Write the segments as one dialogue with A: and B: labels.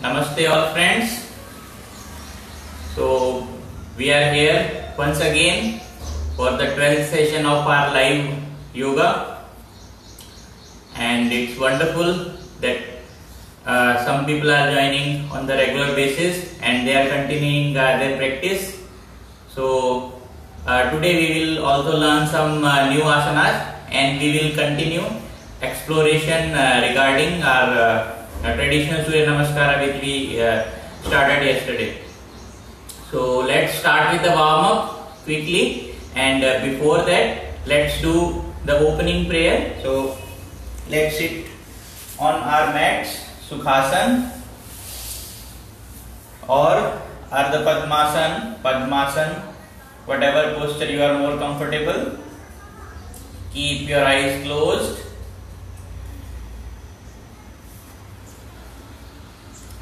A: Namaste all friends. So we are here once again for the 12th session of our live yoga, and it's wonderful that some people are joining on the regular basis and they are continuing their practice. So today we will also learn some new asanas, and we will continue exploration regarding our traditional Surya Namaskara which we started yesterday. So let's start with the warm up quickly, and before that let's do the opening prayer. So let's sit on our mats, Sukhasan or Ardha Padmasan, whatever posture you are more comfortable. Keep your eyes closed.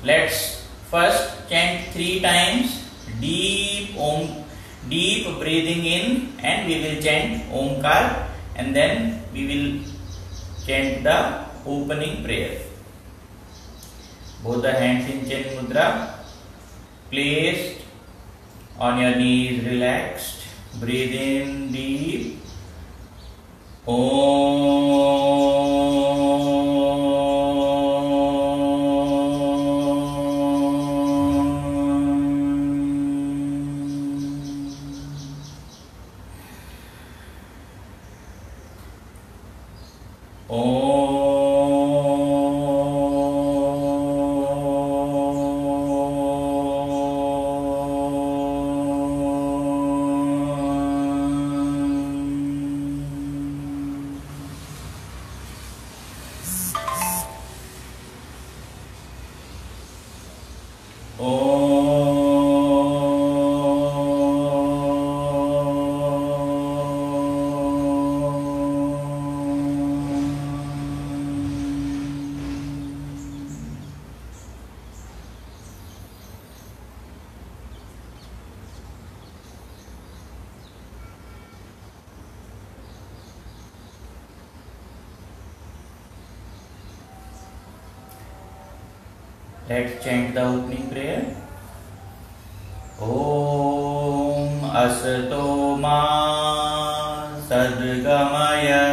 A: Let's first chant 3 times deep Om, deep breathing in, and we will chant Omkar, and then we will chant the opening prayer. Both the hands in Chin Mudra, placed on your knees, relaxed. Breathe in deep. Om. Let's chant the opening prayer. Om Asato Ma Sadgamaya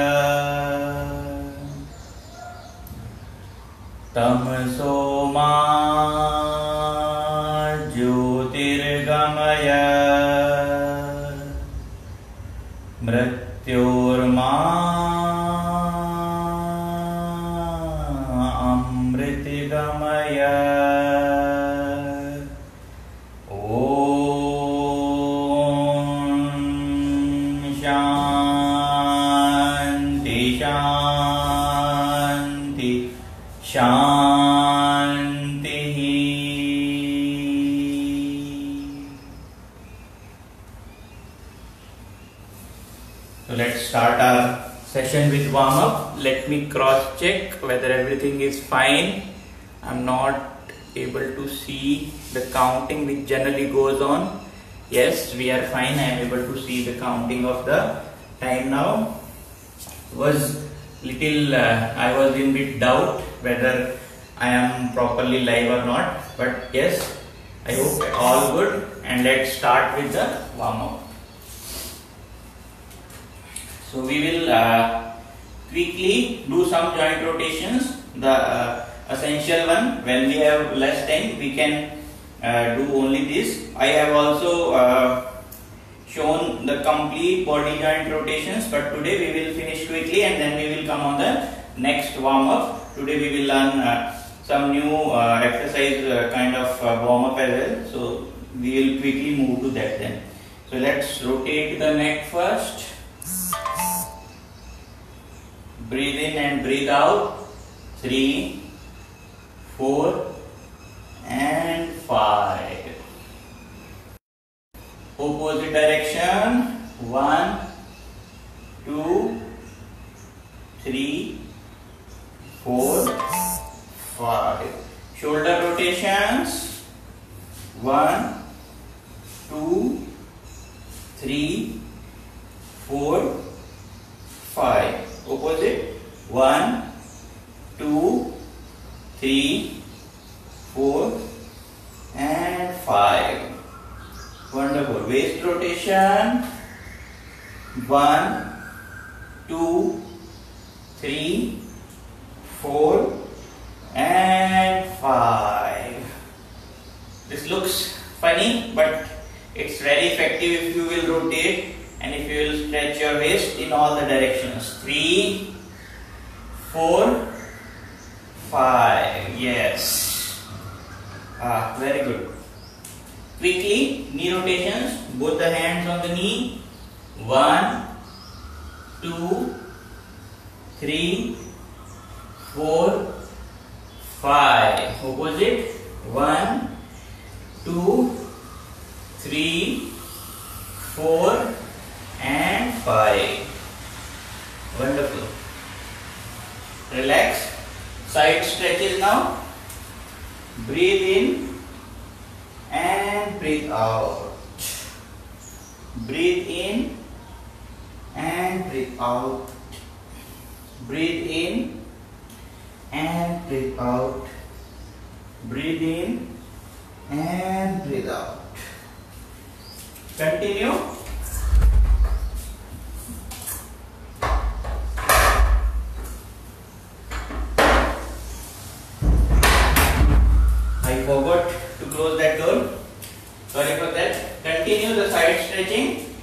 A: Tamso Ma Jyotirgamaya Mrityorma Amritigamaya. Shanti. So let's start our session with warm up. Let me cross check whether everything is fine. I'm not able to see the counting which generally goes on. Yes, we are fine. I am able to see the counting of the time now. Was little I was in bit doubt whether I am properly live or not, but yes, I hope all good, and let's start with the warm up. So we will quickly do some joint rotations. The essential one, when we have less time we can do only this. I have also shown the complete body joint rotations, but today we will finish quickly and then we will come on the next warm up. Today we will learn some new exercise kind of warm up as well, so we will quickly move to that then. So let's rotate the neck first. Breathe in and breathe out. 3, 4 and 5. Opposite direction. 1, 2, 3, 4, 5. Shoulder rotations. 1, 2, 3, 4, 5. Opposite. 1, 2, 3, 4 and 5. Wonderful. Waist rotation. 1, 2, 3, 4 and 5. This looks funny, but it's very effective if you will rotate and if you will stretch your waist in all the directions. 3, 4, 5. Yes. Very good. Quickly, knee rotations. Both the hands on the knee. 1, 2, 3, 4, 5. Opposite. 1, 2, 3, 4 and 5. Wonderful. Relax. Side stretches now. Breathe in and breathe out. Breathe in and breathe out. Breathe in and breathe out. Breathe in and breathe out. Continue. I forgot to close that door. Sorry for that. Continue the side stretching.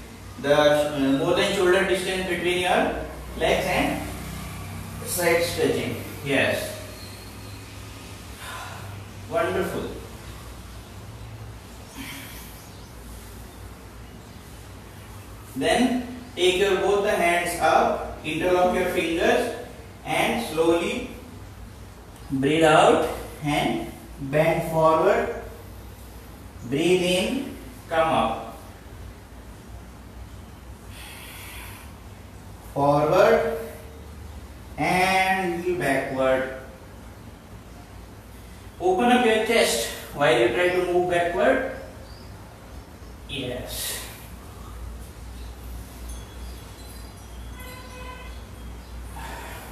A: The more than shoulder distance between your legs and side stretching. Yes. Wonderful. Then take your both the hands up, interlock your fingers and slowly breathe out and bend forward. Breathe in, come up. Forward and backward. Open up your chest while you try to move backward. Yes.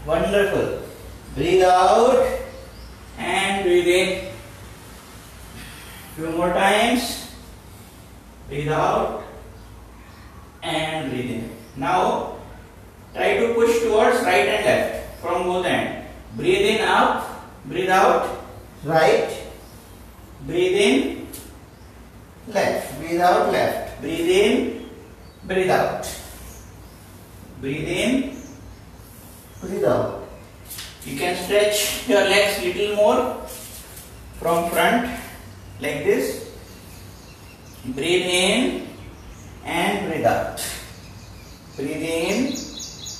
A: Wonderful. Breathe out and breathe in. Few more times. Breathe out and breathe in. Now try to push towards right and left from both ends. Breathe in up, breathe out right, breathe in left, breathe out left, breathe in, breathe out, breathe in, breathe out. You can stretch your legs little more from front like this. Breathe in and breathe out. Breathe in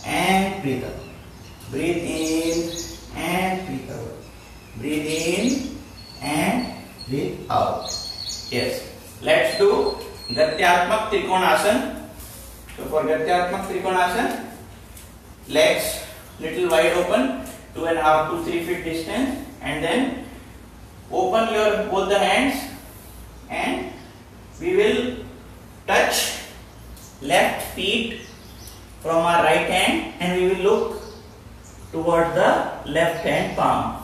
A: and breathe out. Breathe in and breathe out. Breathe in and breathe out. Yes. Let's do Gatyatmak Trikonasana. So for Gatyatmak Trikonasana, legs little wide open, 2.5 to 3 feet distance, and then open your both the hands and we will touch left feet from our right hand and we will look towards the left hand palm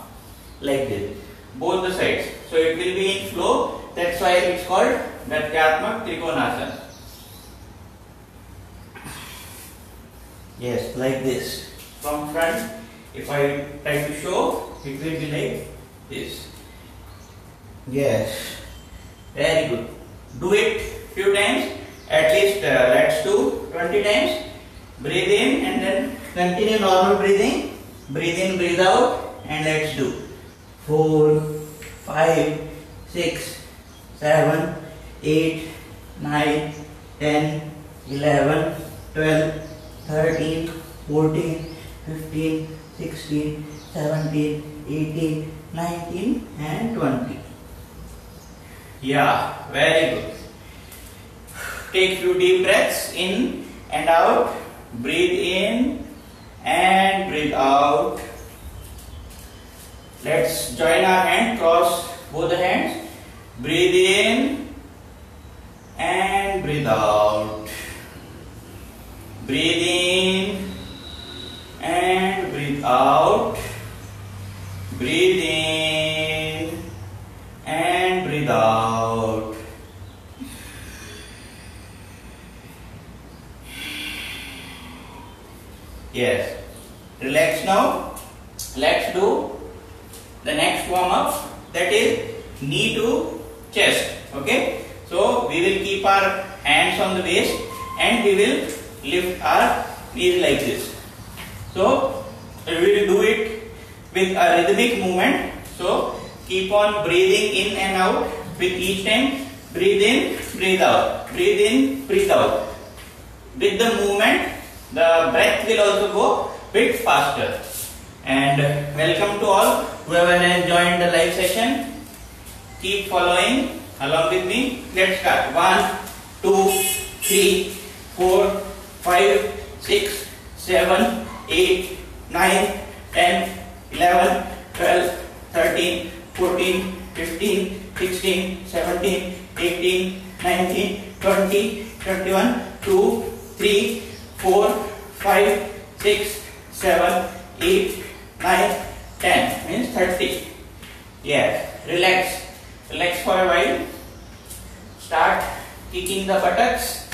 A: like this, both the sides. So it will be in flow. That's why it's called Gatyatmak Trikonasana. Yes, like this. From front, if I try to show, it will be like this. Yes, very good. Do it few times, at least let's do 20 times. Breathe in and then continue normal breathing. Breathe in, breathe out, and let's do 4, 5, 6, 7, 8, 9, 10, 11, 12, 13, 14, 15, 16, 17, 18, 19 and 20. Yeah, very good. Take few deep breaths in and out. Breathe in and breathe out. Let's join our hand, cross both the hands. Breathe in and breathe out. Breathe in and breathe out. Breathe in breathe out. Yes. Relax now. Let's do the next warm up, that is knee to chest. Okay. So we will keep our hands on the waist and we will lift our knees like this. So we will do it with a rhythmic movement. So keep on breathing in and out with each time. Breathe in, breathe out. Breathe in, breathe out. With the movement, the breath will also go bit faster. And welcome to all whoever has joined the live session. Keep following along with me. Let's start. 1, 2, 3, 4, 5, 6, 7, 8, 9, 10, 11, 12, 13, 14, 15, 16, 17, 18, 19, 20, 21, 2, 3, 4, 5, 6, 7, 8, 9, 10 means 30. Yes. Relax. Relax for a while. Start kicking the buttocks.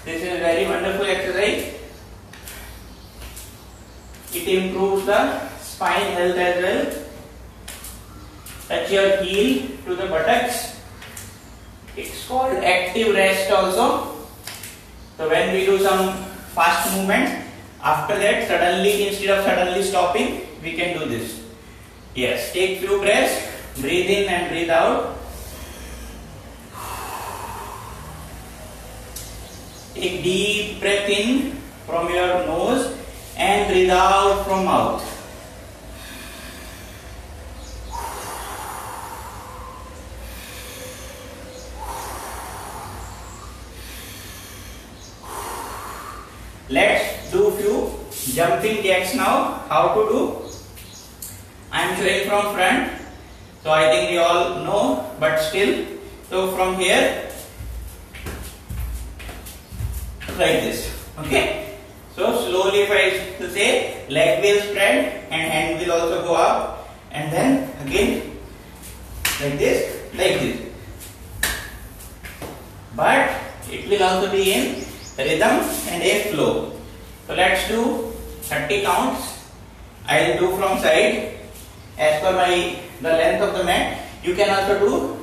A: This is a very wonderful exercise. It improves the spine health as well. Touch your heel to the buttocks. It's called active rest also. So when we do some fast movement, after that instead of suddenly stopping, we can do this. Yes, take few breaths, breathe in and breathe out. Take deep breath in from your nose and breathe out from mouth. Let's do few jumping jacks now. How to do? I am showing from front, so I think we all know, but still. So from here, like this. Okay. So slowly, if I say, leg will spread and hand will also go up, and then again like this, like this. But it will also be in rhythm and a flow. So let's do 30 counts. I will do from side as per the length of the mat. You can also do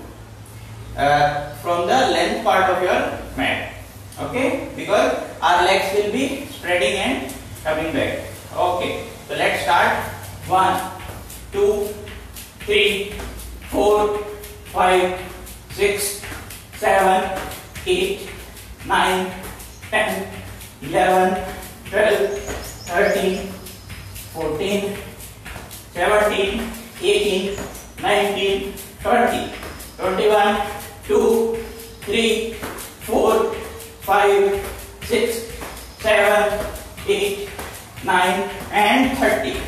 A: from the length part of your mat. Okay, because our legs will be spreading and coming back. Okay, so let's start. 1, 2, 3, 4, 5, 6, 7, 8, 9, 10, 11, 12, 13, 14, 17, 18, 19, 20, 21, 2, 3, 4, 5, 6, 7, 8, 9 and 30.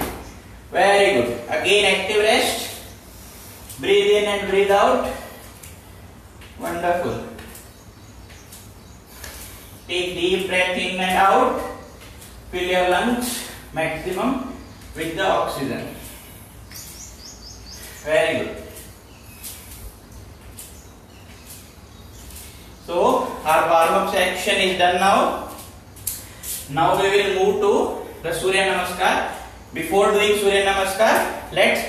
A: Very good. Again active rest. Breathe in and breathe out. Wonderful. Take deep breath in and out. Fill your lungs maximum with the oxygen. Very good. So our warm-up section is done now. Now we will move to the Surya Namaskar. Before doing Surya Namaskar, let's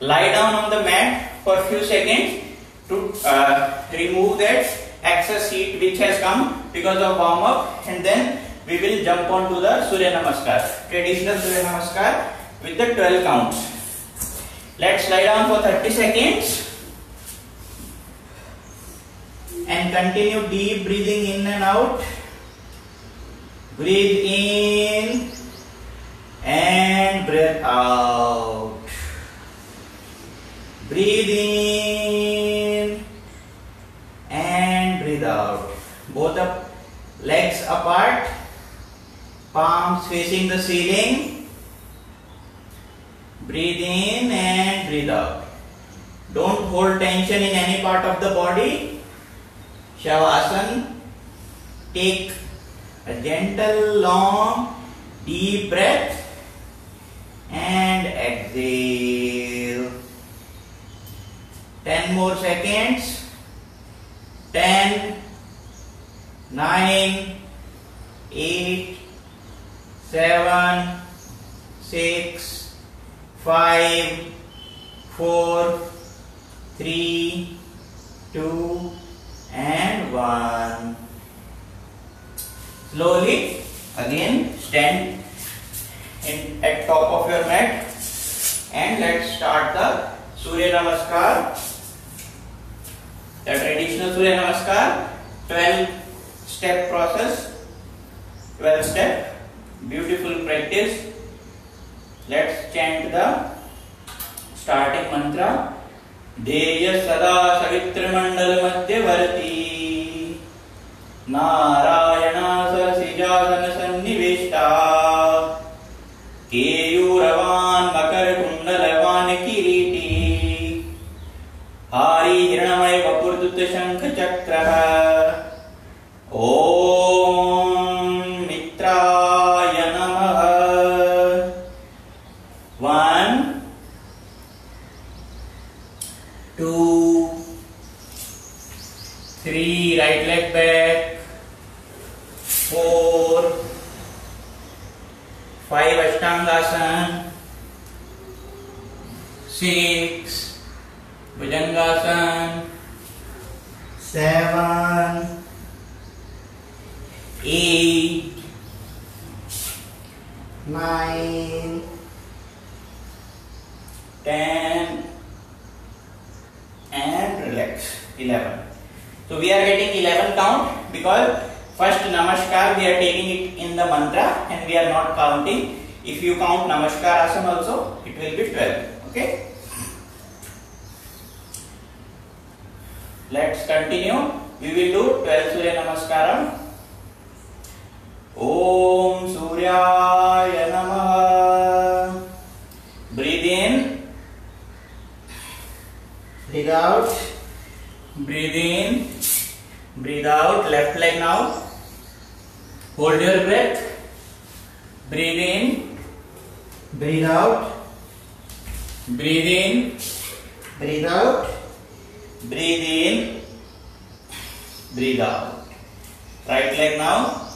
A: lie down on the mat for a few seconds to remove that excess heat which has come because of warm-up, and then we will jump on to the Surya Namaskar, traditional Surya Namaskar with the 12 counts. Let's lie down for 30 seconds and continue deep breathing in and out. Breathe in and breathe out. Breathe in and breathe out. Both the legs apart, palms facing the ceiling. Breathe in and breathe out. Don't hold tension in any part of the body. Shavasana. Take a gentle, long, deep breath and exhale. 10 more seconds. 10, 9, 8, 7, 6, 5, 4, 3, 2, and 1. Slowly again stand at top of your mat and let's start the Surya Namaskar. The traditional Surya Namaskar, 12 step process, 12 step, beautiful practice. Let's chant the starting mantra. Deya sada savitra mandal madhyavarti Narayana sarasijasana sannivishta Keyuravan makar kundalavan kiriti Hari hiranamay vapurdutta shankha chakra Om Mitraya Namaha. 1, 2, 3, right leg back, 4, 5, Ashtangasana, 6, Bhujangasana, 7, 8, 9, 10, and relax. 11. So we are getting 11 count because first Namaskar we are taking it in the mantra and we are not counting. If you count Namaskar asana also, it will be 12. Okay. Let's continue. We will do 12 Surya Namaskaram. Om Suryaya Namaha. Breathe in. Breathe out. Breathe in. Breathe out. Left leg now. Hold your breath. Breathe in. Breathe out. Breathe in. Breathe out. Breathe in. Breathe out. Right leg now.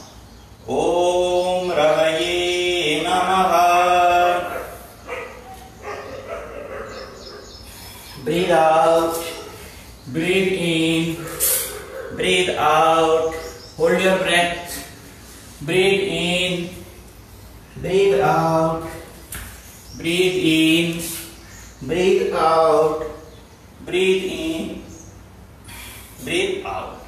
A: Om Ravaye Namaha. Breathe out. Breathe in. Breathe out. Hold your breath. Breathe in. Breathe out. Breathe in. Breathe out. Breathe in. Breathe out.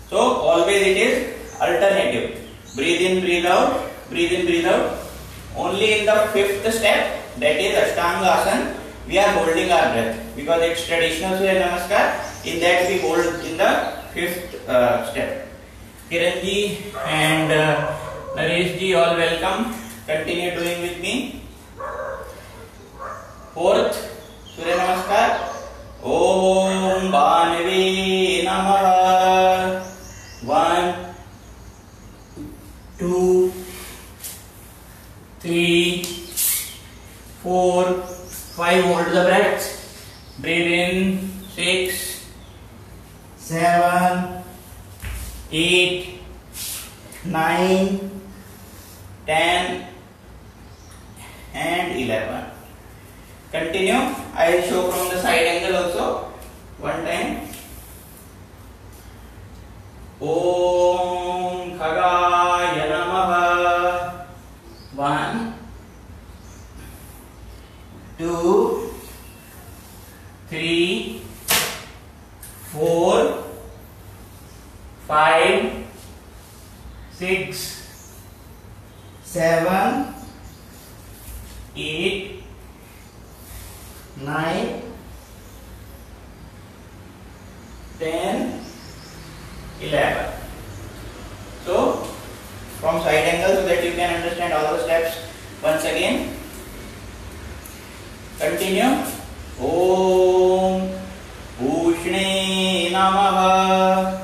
A: So always it is alternative. Breathe in, breathe out. Breathe in, breathe out. Only in the 5th step, that is Ashtanga Asana, we are holding our breath because it's traditional Surya Namaskar. In that we hold in the 5th step. Kiran ji and Naresh ji, all welcome. Continue doing with me. 4th Surya Namaskar. Om Bhanave Namaha. 1, 2, 3, 4, 5. Hold the breath. Breathe in. 6, 7, 8, 9, 10, and 11. Continue. I will show from the side angle also. One time. Om Khagaya Namaha. 1, 2, 3, 4, 5, 6, 7, 8, 9, 10, 11. So from side angle so that you can understand all the steps once again. Continue. Om Ushne Namaha.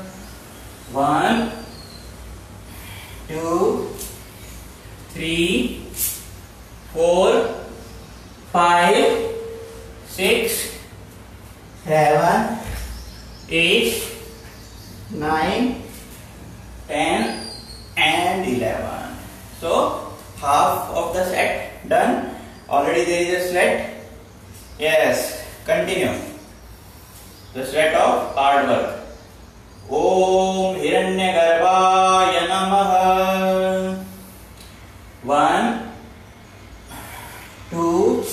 A: 1, 2, 3, 4, 5, 6, 7, 8, 9, 10 and 11. So half of the set done. Already there is a set. Yes, continue. The set of hard work. Om Hiranyagarbhaya Namaha. 1, 2,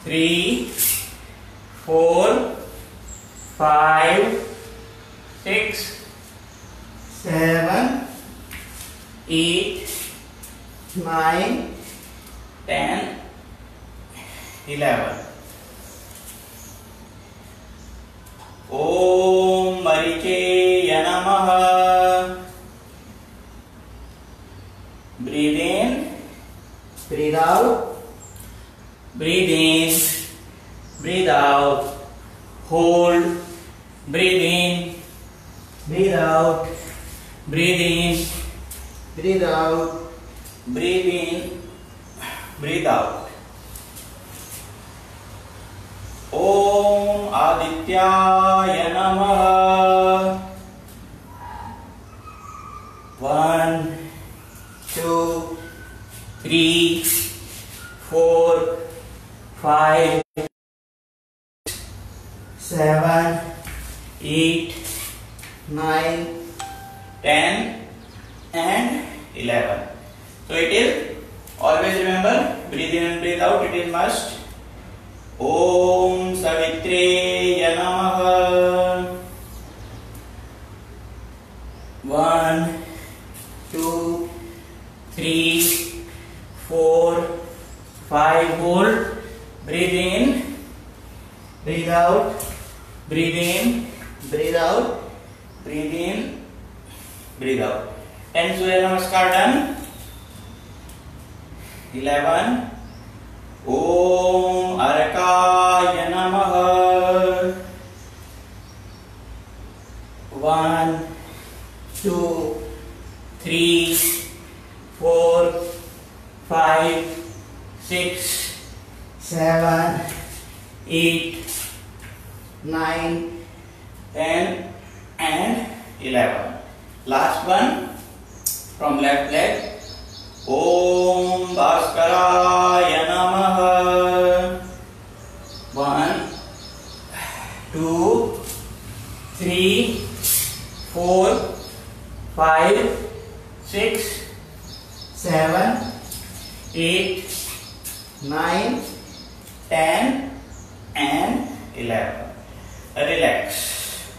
A: 3, 4, 5, 6, 7, 8, 9, 10, 11. Om Marichaya Namaha. Breathe in, breathe out, breathe in, breathe out, hold, breathe in, breathe out, breathe in, breathe out, breathe in, breathe out. Om Adityaya Namaha. 1, 2, 3, 4, 5, 7, 8, 9, 10 and 11. So it is, always remember, breathe in and breathe out, it is must. Om Savitraya Namaha. 1, 2, 3, 4, 5, hold, breathe in, breathe out, breathe in, breathe out, breathe in, breathe out. 10 Surya Namaskar done. 11. Om Arakaya Namaha. 1, 2, 3, 4, 5, 6, 7, 8, 9, 10 and 11. Last one from left leg. Om Bhaskaraya Namaha. 1, 2, 3, 4, 5, 6, 7, 8, 9, 10 and 11. Relax.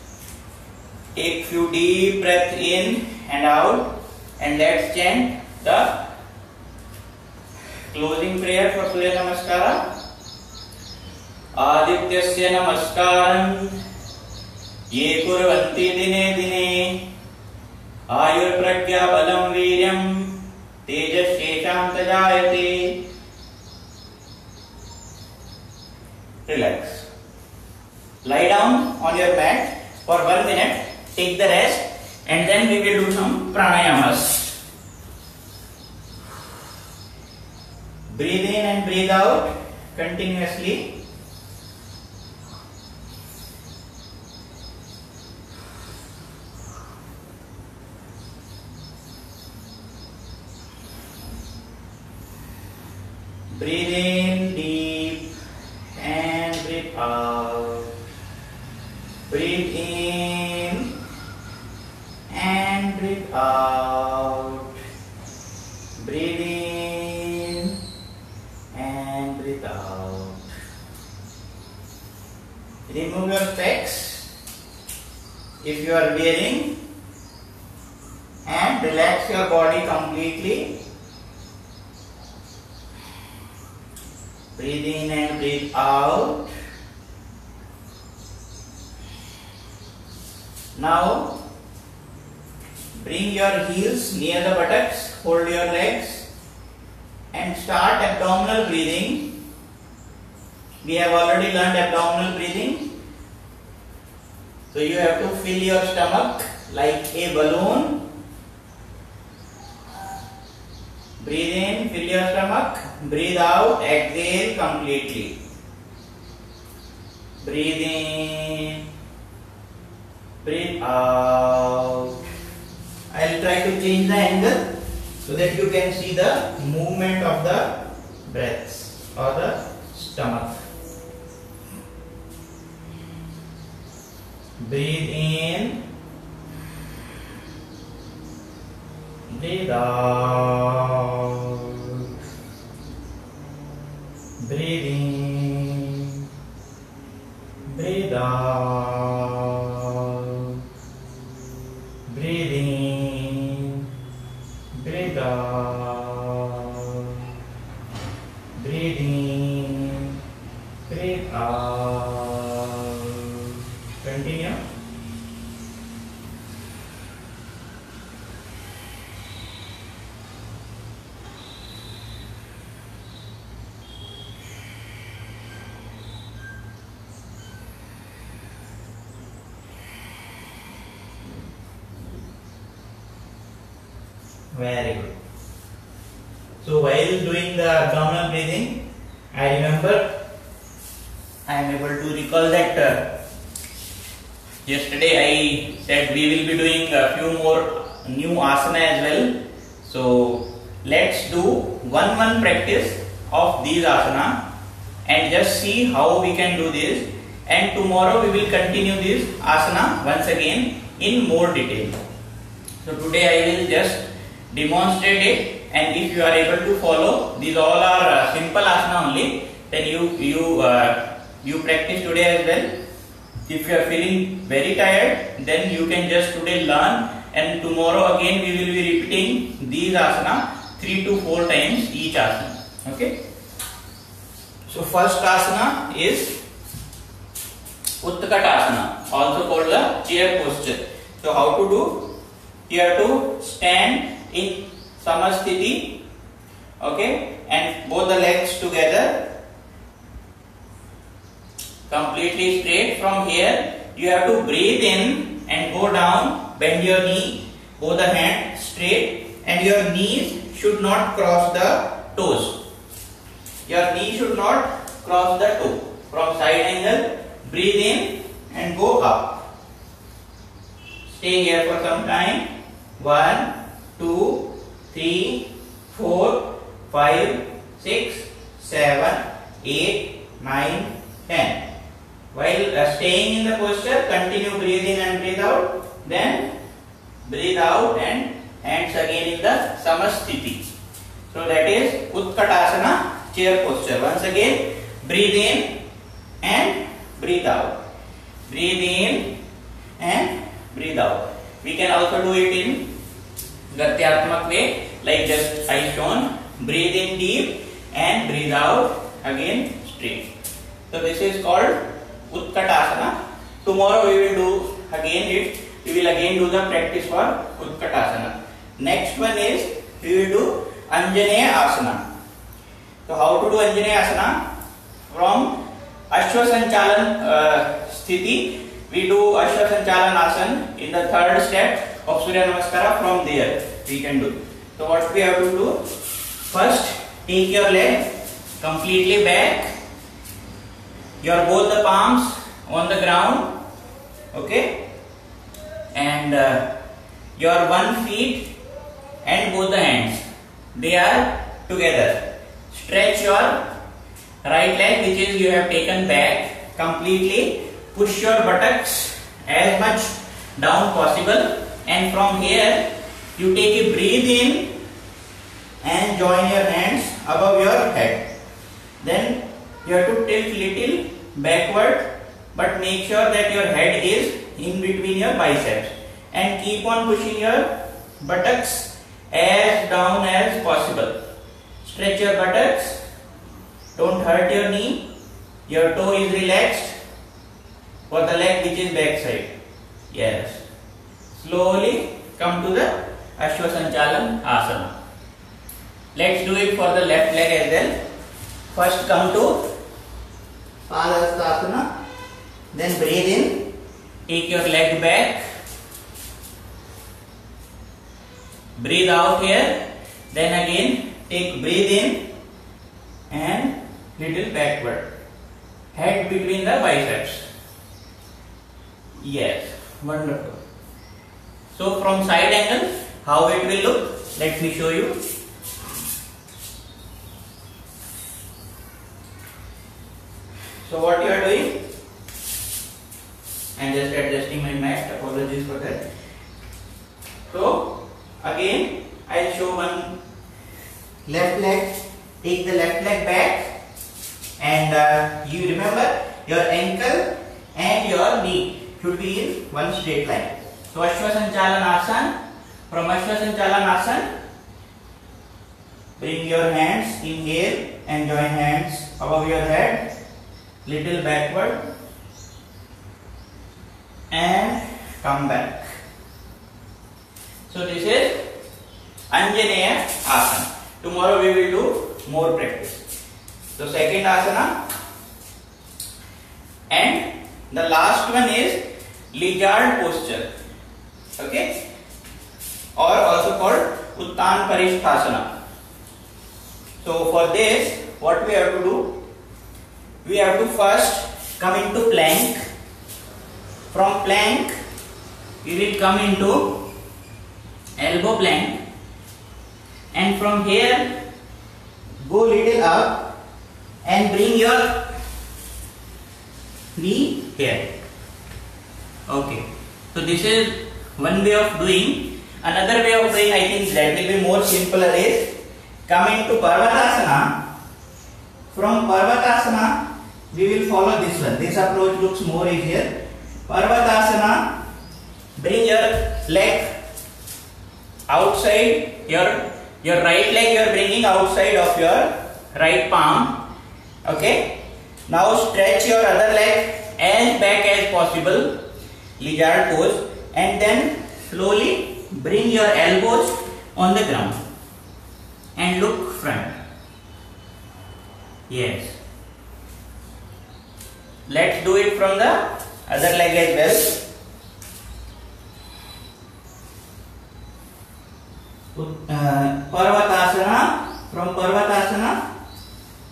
A: Take few deep breath in and out, and let's chant the closing prayer for Surya Namaskara. Adityasya Namaskaram ye kurvanti dine dine ayur pragya balam viryam tejas shesham tajayate. Relax. Lie down on your mat for 1 minute, take the rest, and then we will do some pranayamas. Breathe in and breathe out continuously. Breathe in deep and breathe out. Breathe in and breathe out. Breathe in and breathe out. Remove your specs if you are wearing and relax your body completely. Breathe in and breathe out. Now bring your heels near the buttocks, hold your legs and start abdominal breathing. We have already learned abdominal breathing. So you have to fill your stomach like a balloon. Breathe in, fill your stomach. Breathe out, exhale completely. Breathe in breathe out. I'll try to change the angle so that you can see the movement of the breaths or the stomach. Breathe in, breathe out, breathe in, breathe out, breathe in, breathe out, breathe in, breathe out. Continue. Very good. So while doing the abdominal breathing, I am able to recall that yesterday I said we will be doing a few more new asana as well. So let's do one practice of these asana and just see how we can do this, and tomorrow we will continue this asana once again in more detail. So today I will just demonstrate it, and if you are able to follow, these all are simple asana only, then you practice today as well. If you are feeling very tired, then you can just today learn, and tomorrow again we will be repeating these asana 3 to 4 times each asana. Okay. So first asana is Utkatasana, also called the chair posture. So how to do? You have to stand in Samasthiti, okay, and both the legs together, completely straight. From here you have to breathe in and go down, bend your knee, both the hands straight, and your knees should not cross the toes. Your knee should not cross the toe. From side angle, breathe in and go up. Stay here for some time. 1, 2, 3, 4, 5, 6, 7, 8, 9, 10. While staying in the posture, continue breathe in and breathe out. Then breathe out and hands again in the Samasthiti. So that is Utkatasana, chair posture. Once again, breathe in and breathe out. Breathe in and breathe out. We can also do it in Gatyatmak way, like just I shown. Breathe in deep and breathe out again straight. So this is called Utkatasana. Tomorrow we will do again it. We will again do the practice for Utkatasana. Next one is we will do Anjaneya Asana. So how to do Anjaneya Asana? From Ashwasanchalan Sthiti, we do Ashwasanchalan Asana in the third step of Surya Namaskara. From there we can do. So what we have to do? First, take your leg completely back, your both the palms on the ground, okay, and your one feet and both the hands, they are together. Stretch your right leg, which is you have taken back completely. Push your buttocks as much down possible, and from here you take a breathe in and join your hands above your head. Then you have to tilt little backward, but make sure that your head is in between your biceps, and keep on pushing your buttocks as down as possible. Stretch your buttocks, don't hurt your knee, your toe is relaxed for the leg which is back side. Yes. Slowly come to the Ashwasanchalan Asana. Let's do it for the left leg as well. First come to Padahastasana, then breathe in, take your leg back, breathe out here, then again take breathe in and little backward, head between the biceps. Yes, Wonderful. So from side angle, how it will look? Let me show you. So what you are doing? I am just adjusting my mat. Apologies for that. So again, I will show one left leg. Take the left leg back, and you remember your ankle and your knee should be in one straight line. So Ashwasanchalanasana. From Ashwasanchalanasana, bring your hands, inhale and join hands above your head, little backward and come back. So this is Anjaneya Asana. Tomorrow we will do more practice. So second asana, and the last one is lizard posture. Okay, or also called Uttan Parishthasana. So for this, what we have to do? We have to first come into plank. From plank, you will come into elbow plank, and from here go little up and bring your knee here. Okay, so this is one way of doing. Another way of doing, I think that will be more simpler, is come into Parvatasana. From Parvatasana, we will follow this one. This approach looks more easier. Parvatasana, bring your leg outside, your right leg you are bringing outside of your right palm. Okay. Now stretch your other leg as back as possible, lizard pose, and then slowly bring your elbows on the ground and look front. Yes. Let's do it from the other leg as well. Parvatasana. From Parvatasana,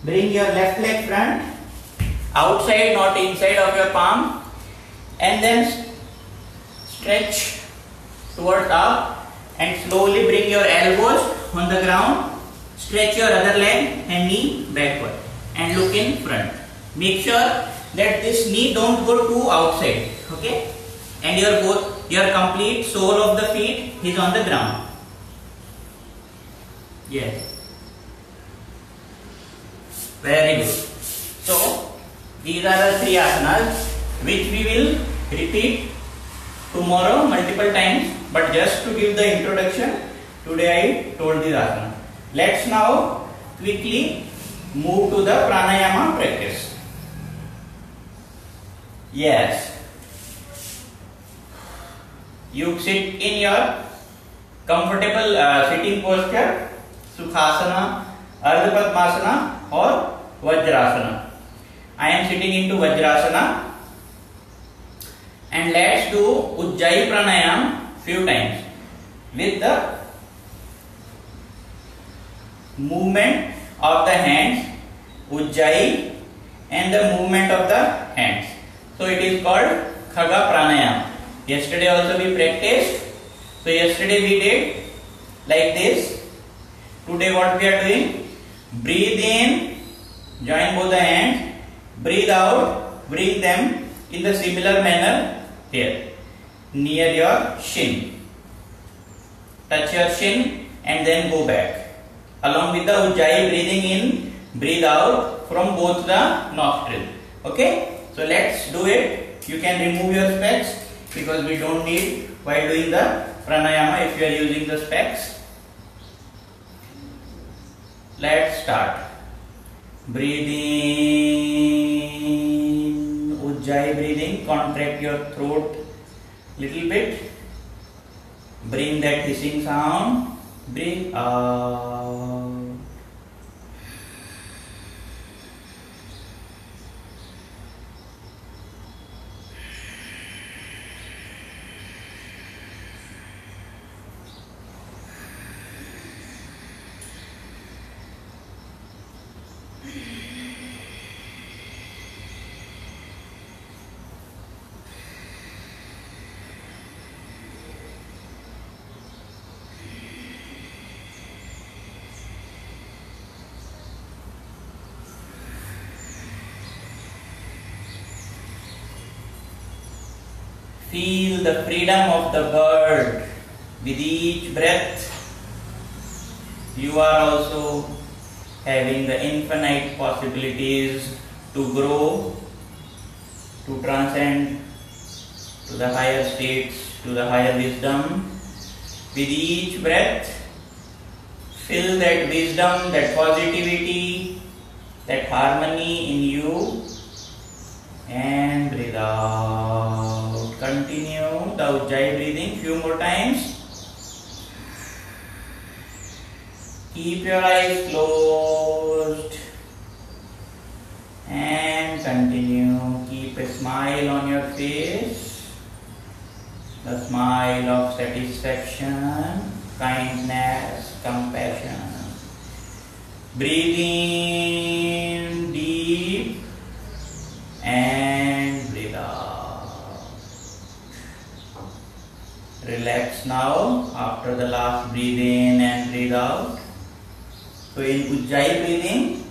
A: bring your left leg front, outside, not inside of your palm, and then stretch towards up and slowly bring your elbows on the ground. Stretch your other leg and knee backward and look in front. Make sure that this knee don't go too outside. Okay, and your complete sole of the feet is on the ground. Yes. Very good. So these are the three asanas which we will repeat tomorrow multiple times, but just to give the introduction, today I told this asana. Let's now quickly move to the pranayama practice. Yes. You sit in your comfortable sitting posture, Sukhasana, Ardha Padmasana or Vajrasana. I am sitting into Vajrasana, and let's do Ujjayi Pranayam few times with the movement of the hands, Ujjayi, and the movement of the hands. So it is called Khaga Pranayam. Yesterday also we practiced. So yesterday we did like this. Today what we are doing? Breathe in, join both the hands. Breathe out, bring them in the similar manner here, near your shin. Touch your shin and then go back. Along with the Ujjayi, breathing in, breathe out from both the nostrils. Okay? So let's do it. You can remove your specs because we don't need while doing the pranayama if you are using the specs. Let's start. Breathe in, Ujjayi breathing, contract your throat little bit. Bring that hissing sound. Breathe out. Feel the freedom of the bird. With each breath, you are also having the infinite possibilities to grow, to transcend to the higher states, to the higher wisdom. With each breath, feel that wisdom, that positivity, that harmony in you, and breathe out. Continue the Ujjayi breathing few more times. Keep your eyes closed and continue. Keep a smile on your face, the smile of satisfaction, kindness, compassion. Breathe in deep and breathe out. Relax now after the last breathe in and breathe out. So in Ujjayi breathing,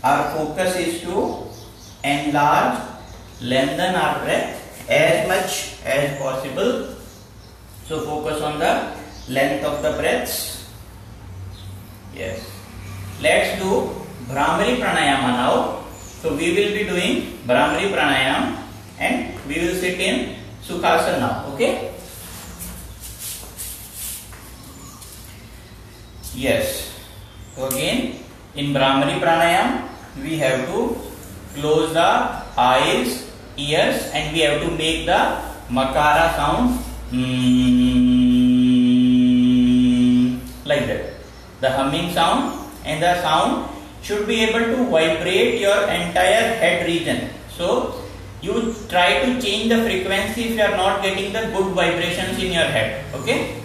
A: our focus is to enlarge, lengthen our breath as much as possible. So focus on the length of the breaths. Yes. Let's do Bhramari Pranayama now. So we will be doing Bhramari Pranayama and we will sit in Sukhasana now. Okay? Yes. So again, in Bhramari Pranayama, we have to close the eyes, ears, and we have to make the Makara sound like that. The humming sound, and the sound should be able to vibrate your entire head region. So you try to change the frequency if you are not getting the good vibrations in your head. Okay?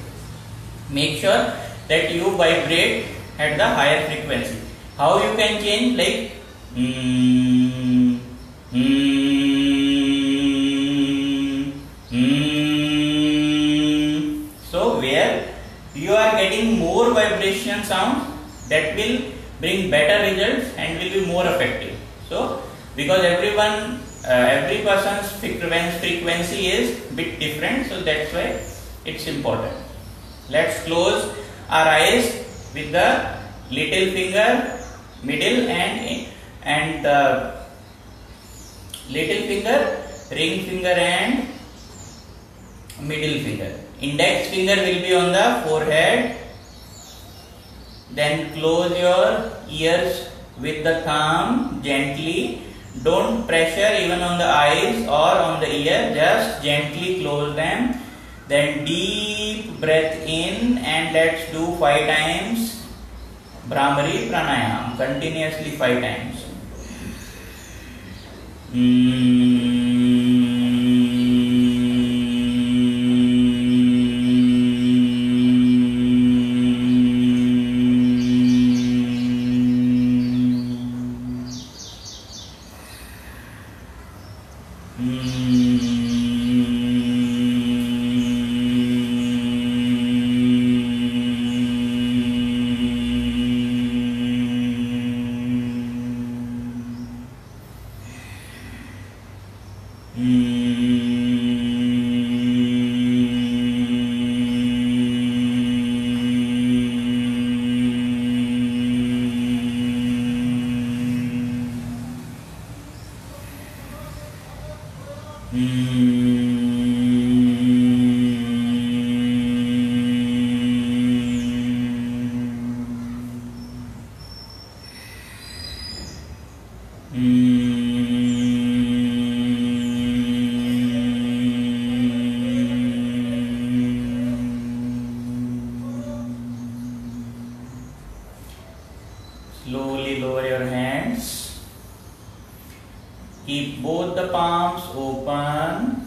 A: Make sure that you vibrate at the higher frequency. How you can change? Like so where you are getting more vibration sound, that will bring better results and will be more effective. So because every person's frequency is bit different, so that's why it's important. Let's close our eyes with the little finger, middle and the little finger, ring finger and middle finger. Index finger will be on the forehead. Then close your ears with the thumb gently. Don't pressure even on the eyes or on the ear, just gently close them. Then deep breath in and let's do 5 times Bhramari Pranayama, continuously 5 times. Slowly lower your hands. Keep both the palms open.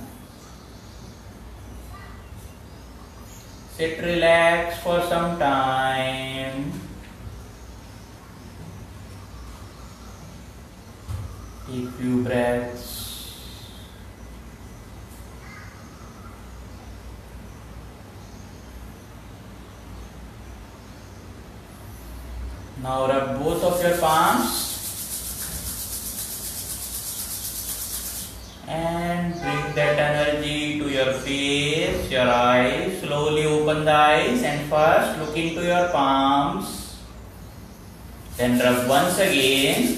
A: Sit relaxed for some time. Take few breaths. Now rub both of your palms and bring that energy to your feet. open the eyes and first look into your palms. Then rub once again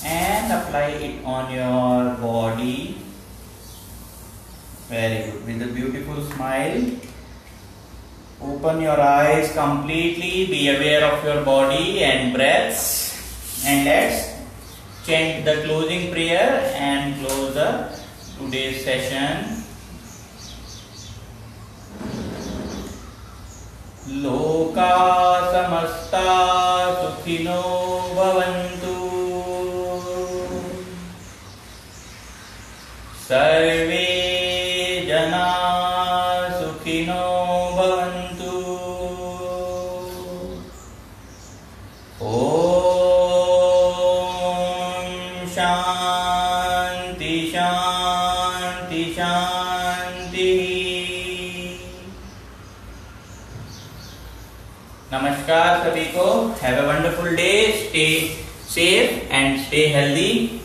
A: and apply it on your body. Very good. With a beautiful smile. Open your eyes completely. Be aware of your body and breaths. And let's chant the closing prayer and close the today's session. Loka samasta sukhino bhavantu. Sarve jana sukhino bhavantu. Om Shanti Shanti Shanti. Namaskar सभी को. Have a wonderful day. Stay safe and stay healthy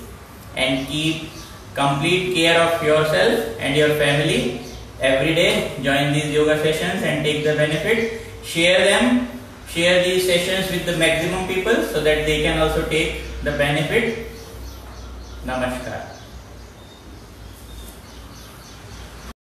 A: and keep complete care of yourself and your family. Every day join these yoga sessions and take the benefit. Share them. Share these sessions with the maximum people so that they can also take the benefit. Namaskar.